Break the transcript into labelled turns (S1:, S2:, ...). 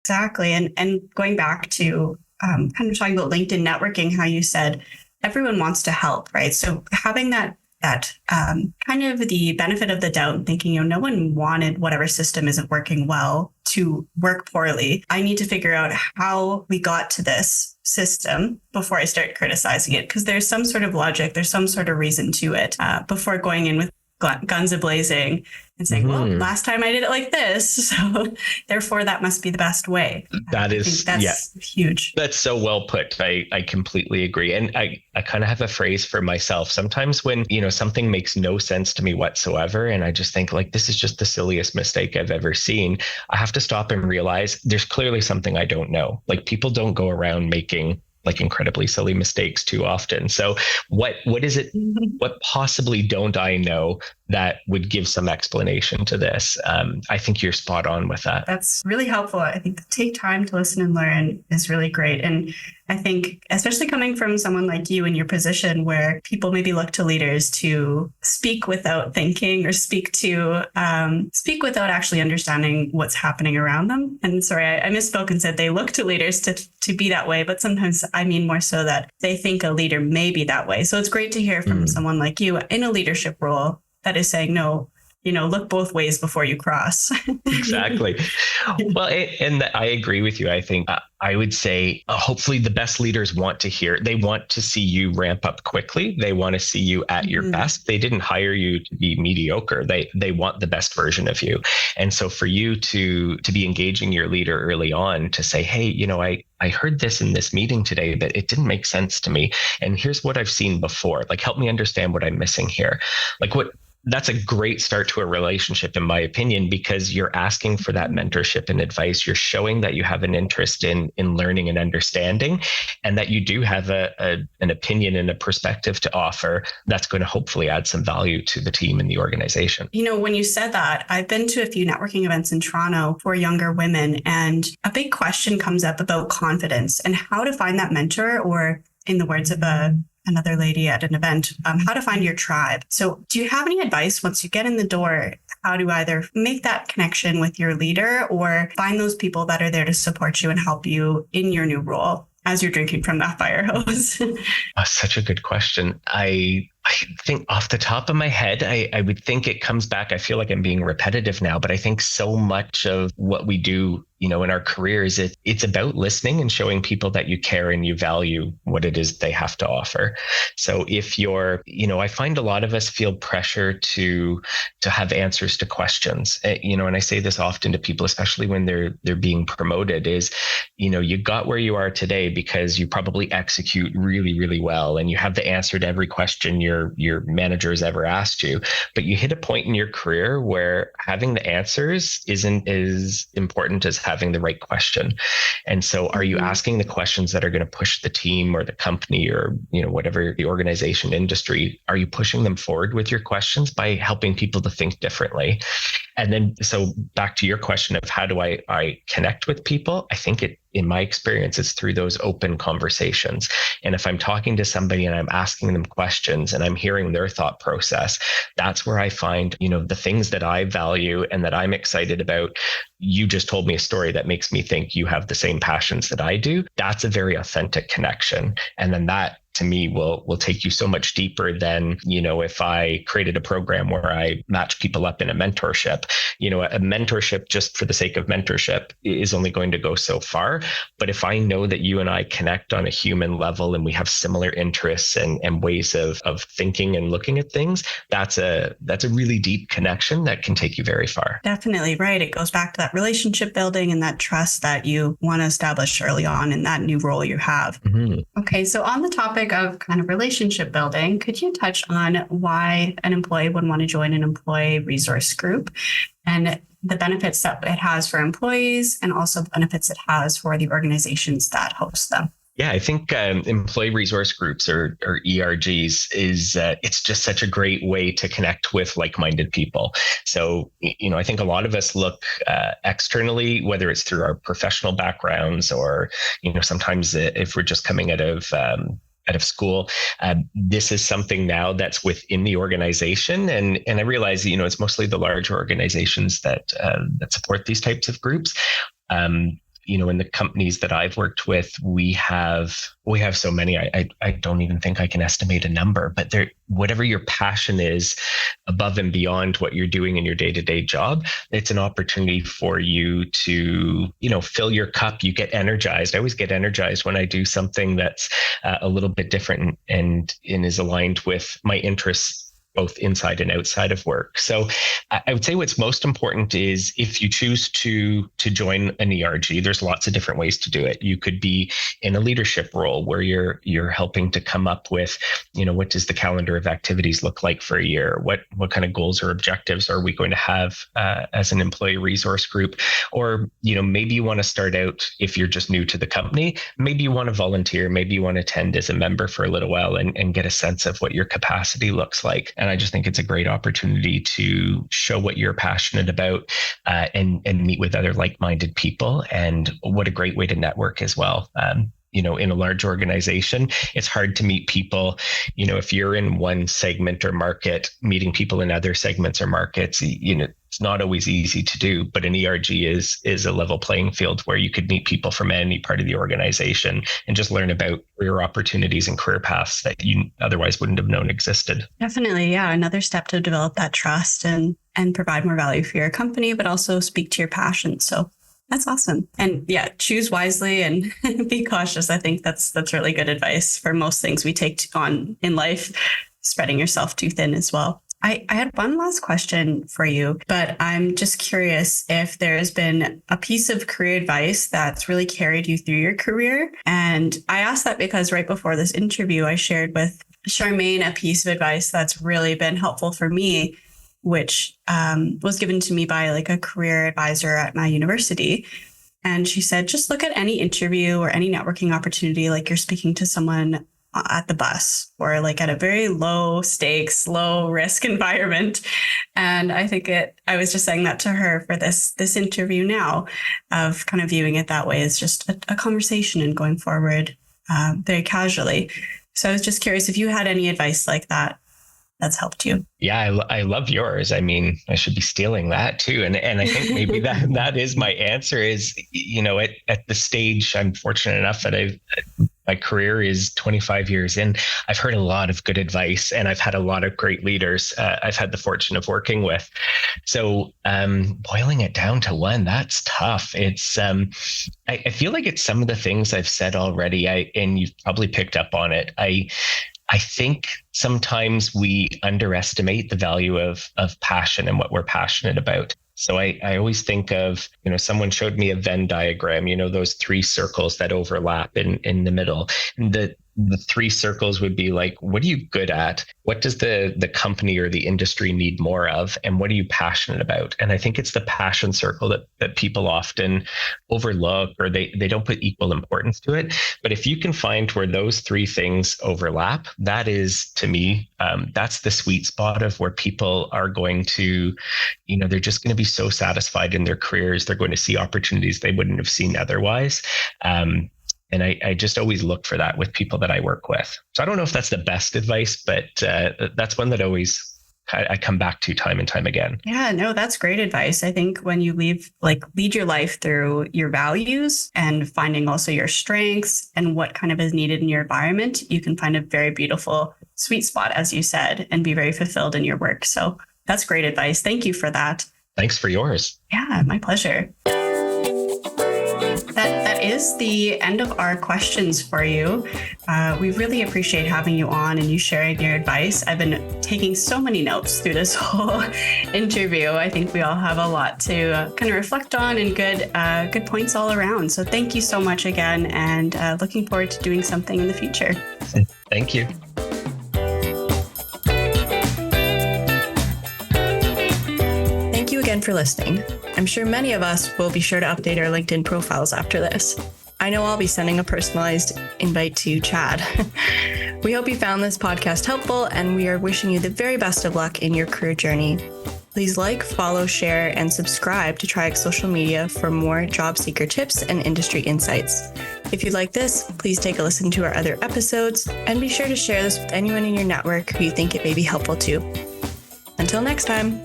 S1: Exactly. And going back to kind of talking about LinkedIn networking, how you said everyone wants to help, right? So having that kind of the benefit of the doubt and thinking, no one wanted whatever system isn't working well to work poorly. I need to figure out how we got to this system before I start criticizing it, because there's some sort of logic, there's some sort of reason to it before going in with guns a-blazing and saying, well, last time I did it like this, so therefore that must be the best way. That's huge.
S2: That's so well put. I completely agree. And I kind of have a phrase for myself. Sometimes when, something makes no sense to me whatsoever, and I just think like, this is just the silliest mistake I've ever seen, I have to stop and realize there's clearly something I don't know. Like, people don't go around making like incredibly silly mistakes too often. So what is it? What possibly don't I know that would give some explanation to this? I think you're spot on with that.
S1: That's really helpful. I think take time to listen and learn is really great. And I think, especially coming from someone like you in your position where people maybe look to leaders to speak without thinking or speak without actually understanding what's happening around them. And sorry, I misspoke and said they look to leaders to be that way, but sometimes I mean more so that they think a leader may be that way. So it's great to hear from someone like you in a leadership role that is saying, no, look both ways before you cross.
S2: Exactly. Well, and I agree with you. I think I would say hopefully the best leaders want to hear. They want to see you ramp up quickly. They want to see you at your best. They didn't hire you to be mediocre. They want the best version of you. And so for you to be engaging your leader early on to say, hey, I heard this in this meeting today, but it didn't make sense to me. And here's what I've seen before. Like, help me understand what I'm missing here. That's a great start to a relationship, in my opinion, because you're asking for that mentorship and advice. You're showing that you have an interest in learning and understanding, and that you do have an opinion and a perspective to offer that's going to hopefully add some value to the team and the organization.
S1: When you said that, I've been to a few networking events in Toronto for younger women, and a big question comes up about confidence and how to find that mentor, or in the words of another lady at an event, how to find your tribe. So do you have any advice once you get in the door, how to either make that connection with your leader or find those people that are there to support you and help you in your new role as you're drinking from that fire hose?
S2: Such a good question. I think off the top of my head, I would think it comes back. I feel like I'm being repetitive now, but I think so much of what we do, in our careers, it's about listening and showing people that you care and you value what it is they have to offer. So if you're, I find a lot of us feel pressure to have answers to questions, and I say this often to people, especially when they're being promoted, is, you got where you are today because you probably execute really, really well and you have the answer to every question your manager's ever asked you. But you hit a point in your career where having the answers isn't as important as having the right question. And so are you asking the questions that are going to push the team or the company or, whatever the organization industry, are you pushing them forward with your questions by helping people to think differently? And then, so back to your question of how do I connect with people? I think in my experience, it's through those open conversations. And if I'm talking to somebody and I'm asking them questions and I'm hearing their thought process, that's where I find, the things that I value and that I'm excited about. You just told me a story that makes me think you have the same passions that I do. That's a very authentic connection. And then that, to me, will take you so much deeper than, if I created a program where I match people up in a mentorship. A mentorship just for the sake of mentorship is only going to go so far. But if I know that you and I connect on a human level and we have similar interests and ways of thinking and looking at things, that's a really deep connection that can take you very far.
S1: Definitely, right. It goes back to that relationship building and that trust that you want to establish early on in that new role you have. Okay, so on the topic of kind of relationship building, could you touch on why an employee would want to join an employee resource group and the benefits that it has for employees and also the benefits it has for the organizations that host them?
S2: Yeah, I think employee resource groups or ERGs it's just such a great way to connect with like-minded people. So, I think a lot of us look externally, whether it's through our professional backgrounds or, sometimes if we're just coming out of school, this is something now that's within the organization. And I realize, it's mostly the larger organizations that support these types of groups. in the companies that I've worked with, we have so many. I don't even think I can estimate a number, but whatever your passion is above and beyond what you're doing in your day-to-day job, it's an opportunity for you to, fill your cup. You get energized. I always get energized when I do something that's a little bit different and is aligned with my interests, both inside and outside of work. So I would say what's most important is if you choose to join an ERG, there's lots of different ways to do it. You could be in a leadership role where you're helping to come up with, what does the calendar of activities look like for a year? What kind of goals or objectives are we going to have as an employee resource group? Or, maybe you want to start out, if you're just new to the company, maybe you want to volunteer, maybe you want to attend as a member for a little while and get a sense of what your capacity looks like. And I just think it's a great opportunity to show what you're passionate about and meet with other like-minded people. And what a great way to network as well. In a large organization, it's hard to meet people. If you're in one segment or market, meeting people in other segments or markets, it's not always easy to do. But an ERG is a level playing field where you could meet people from any part of the organization and just learn about career opportunities and career paths that you otherwise wouldn't have known existed.
S1: Definitely. Yeah. Another step to develop that trust and provide more value for your company, but also speak to your passion. So that's awesome. And yeah, choose wisely and be cautious. I think that's really good advice for most things we take on in life, spreading yourself too thin as well. I had one last question for you, but I'm just curious if there has been a piece of career advice that's really carried you through your career. And I asked that because right before this interview, I shared with Charmaine a piece of advice that's really been helpful for me, which was given to me by like a career advisor at my university. And she said, just look at any interview or any networking opportunity like you're speaking to someone at the bus or like at a very low stakes, low risk environment. And I think I was just saying that to her for this interview now, of kind of viewing it that way as just a conversation and going forward very casually. So I was just curious if you had any advice like that that's helped you.
S2: Yeah, I love yours. I mean, I should be stealing that too. And I think maybe that is my answer is, at the stage, I'm fortunate enough that my career is 25 years in. I've heard a lot of good advice and I've had a lot of great leaders I've had the fortune of working with. So boiling it down to one, that's tough. It's I feel like it's some of the things I've said already, and you've probably picked up on it. I think sometimes we underestimate the value of passion and what we're passionate about. So I always think of, someone showed me a Venn diagram, those three circles that overlap in the middle. And the three circles would be like, what are you good at? What does the company or the industry need more of? And what are you passionate about? And I think it's the passion circle that people often overlook, or they don't put equal importance to it. But if you can find where those three things overlap, that is, to me, that's the sweet spot of where people are going to, they're just going to be so satisfied in their careers. They're going to see opportunities they wouldn't have seen otherwise. And I just always look for that with people that I work with. So I don't know if that's the best advice, but that's one that I come back to time and time again.
S1: Yeah, no, that's great advice. I think when you lead your life through your values and finding also your strengths and what kind of is needed in your environment, you can find a very beautiful sweet spot, as you said, and be very fulfilled in your work. So that's great advice. Thank you for that.
S2: Thanks for yours.
S1: Yeah, my pleasure. That is the end of our questions for you. We really appreciate having you on and you sharing your advice. I've been taking so many notes through this whole interview. I think we all have a lot to kind of reflect on and good points all around. So thank you so much again, and looking forward to doing something in the future.
S2: Thank you.
S1: Thank you again for listening. I'm sure many of us will be sure to update our LinkedIn profiles after this. I know I'll be sending a personalized invite to Chad. We hope you found this podcast helpful, and we are wishing you the very best of luck in your career journey. Please like, follow, share, and subscribe to Triax social media for more job seeker tips and industry insights. If you like this, please take a listen to our other episodes, and be sure to share this with anyone in your network who you think it may be helpful to. Until next time.